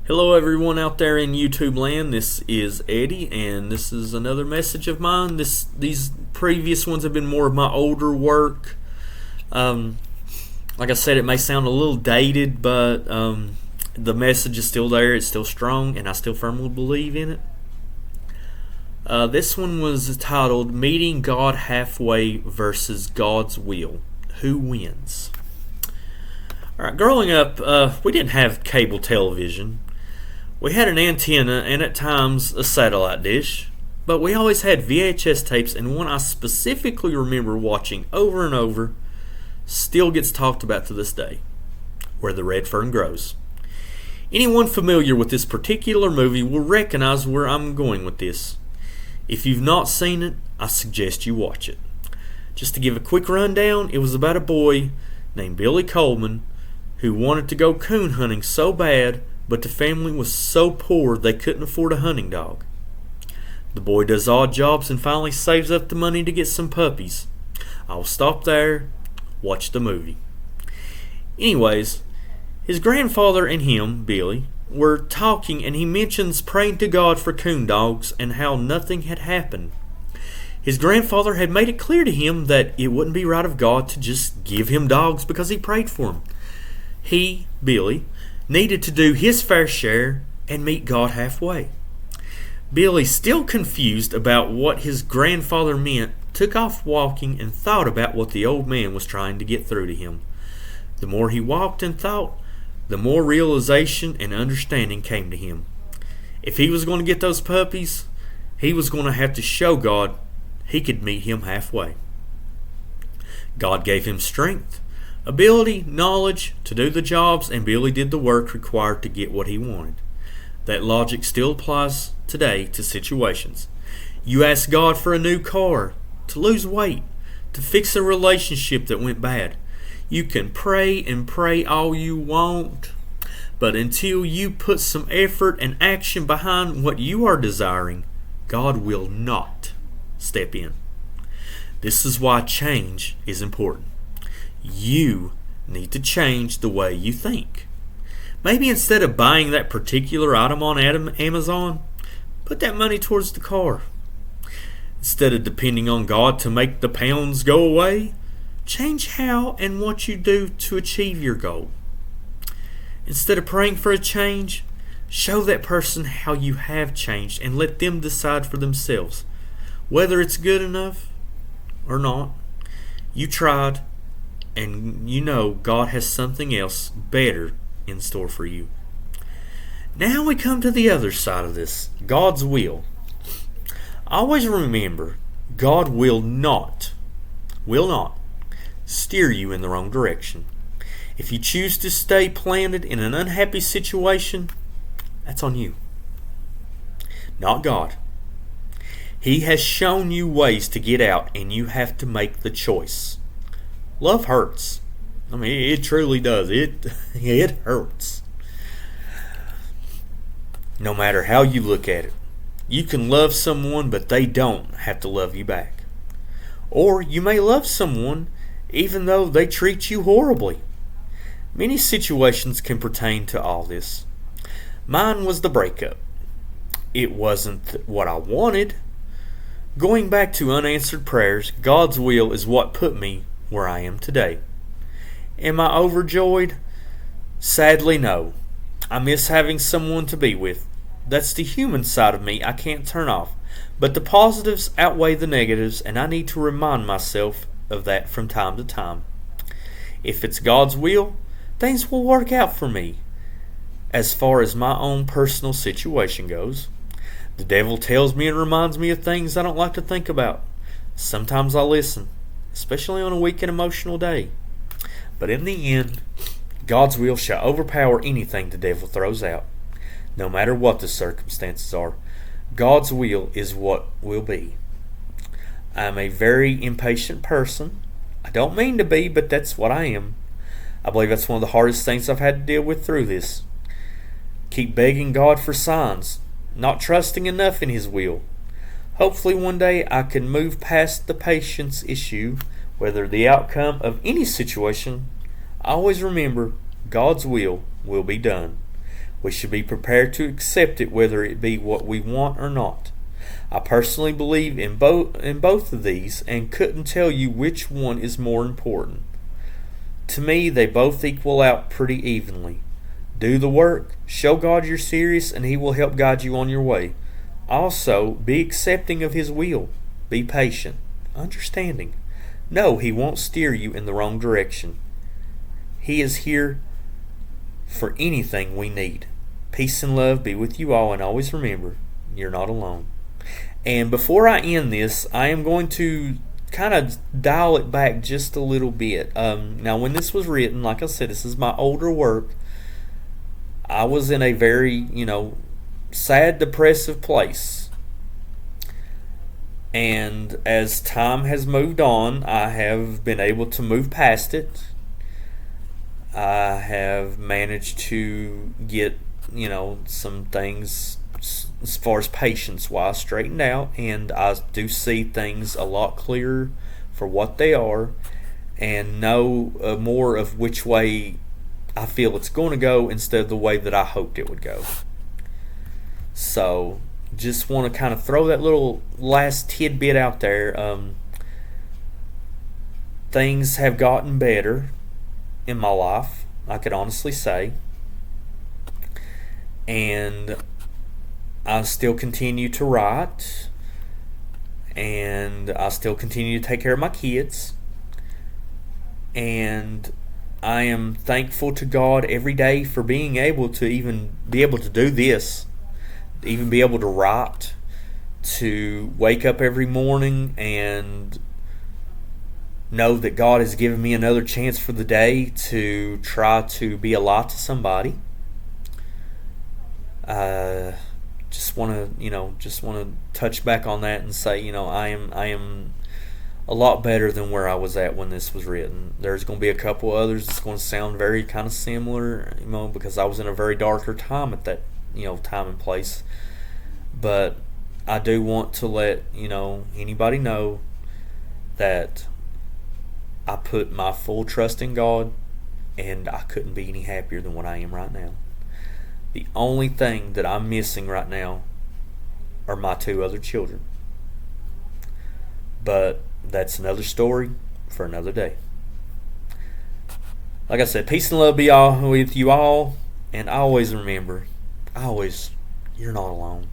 Hello, everyone out there in YouTube land. This is Eddie, and this is another message of mine. These previous ones have been more of my older work. Like I said, it may sound a little dated, but the message is still there. It's still strong, and I still firmly believe in it. This one was titled "Meeting God Halfway versus God's Will. Who wins?" All right, growing up, we didn't have cable television. We had an antenna and at times a satellite dish, but we always had VHS tapes, and one I specifically remember watching over and over still gets talked about to this day: Where the Red Fern Grows. Anyone familiar with this particular movie will recognize where I'm going with this. If you've not seen it, I suggest you watch it. Just to give a quick rundown, it was about a boy named Billy Coleman who wanted to go coon hunting so bad, but the family was so poor they couldn't afford a hunting dog. The boy does odd jobs and finally saves up the money to get some puppies. I'll stop there, watch the movie. Anyways, his grandfather and him, Billy, were talking, and he mentions praying to God for coon dogs and how nothing had happened. His grandfather had made it clear to him that it wouldn't be right of God to just give him dogs because he prayed for them. He, Billy, needed to do his fair share and meet God halfway. Billy, still confused about what his grandfather meant, took off walking and thought about what the old man was trying to get through to him. The more he walked and thought, the more realization and understanding came to him. If he was going to get those puppies, he was going to have to show God he could meet him halfway. God gave him strength, ability, knowledge to do the jobs, and Billy did the work required to get what he wanted. That logic still applies today to situations. You ask God for a new car, to lose weight, to fix a relationship that went bad. You can pray and pray all you want, but until you put some effort and action behind what you are desiring, God will not step in. This is why change is important. You need to change the way you think. Maybe instead of buying that particular item on Amazon, put that money towards the car. Instead of depending on God to make the pounds go away, change how and what you do to achieve your goal. Instead of praying for a change, show that person how you have changed and let them decide for themselves whether it's good enough or not. You tried, and you know God has something else better in store for you. Now we come to the other side of this, God's will. Always remember, God will not steer you in the wrong direction. If you choose to stay planted in an unhappy situation, that's on you, not God. He has shown you ways to get out, and you have to make the choice. Love hurts. I mean, it truly does. It hurts. No matter how you look at it. You can love someone, but they don't have to love you back. Or you may love someone even though they treat you horribly. Many situations can pertain to all this. Mine was the breakup. It wasn't what I wanted. Going back to unanswered prayers, God's will is what put me where I am today. Am I overjoyed? Sadly, no. I miss having someone to be with. That's the human side of me I can't turn off. But the positives outweigh the negatives, and I need to remind myself of that from time to time. If it's God's will, things will work out for me. As far as my own personal situation goes, the devil tells me and reminds me of things I don't like to think about. Sometimes I listen, especially on a weak and emotional day. But in the end, God's will shall overpower anything the devil throws out. No matter what the circumstances are, God's will is what will be. I am a very impatient person. I don't mean to be, but that's what I am. I believe that's one of the hardest things I've had to deal with through this. Keep begging God for signs, not trusting enough in His will. Hopefully one day I can move past the patience issue, whether the outcome of any situation. Always remember, God's will be done. We should be prepared to accept it whether it be what we want or not. I personally believe in both of these and couldn't tell you which one is more important. To me, they both equal out pretty evenly. Do the work, show God you're serious, and He will help guide you on your way. Also, be accepting of His will. Be patient, understanding. No, He won't steer you in the wrong direction. He is here for anything we need. Peace and love be with you all, and always remember, you're not alone. And before I end this, I am going to kind of dial it back just a little bit. Now, when this was written, like I said, this is my older work. I was in a very, sad, depressive place. And as time has moved on, I have been able to move past it. I have managed to get, some things as far as patience wise straightened out, and I do see things a lot clearer for what they are and know more of which way I feel it's going to go instead of the way that I hoped it would go. So just want to kind of throw that little last tidbit out there. Things have gotten better in my life, I could honestly say, and I still continue to write, and I still continue to take care of my kids, and I am thankful to God every day for being able to even be able to do this, even be able to write, to wake up every morning and know that God has given me another chance for the day to try to be a light to somebody. Just want to touch back on that and say, I am a lot better than where I was at when this was written. There's going to be a couple others that's going to sound very kind of similar, because I was in a very darker time at that, time and place. But I do want to let, anybody know that I put my full trust in God, and I couldn't be any happier than what I am right now. The only thing that I'm missing right now are my 2 other children. But that's another story for another day. Like I said, peace and love be all with you all, and always remember, you're not alone.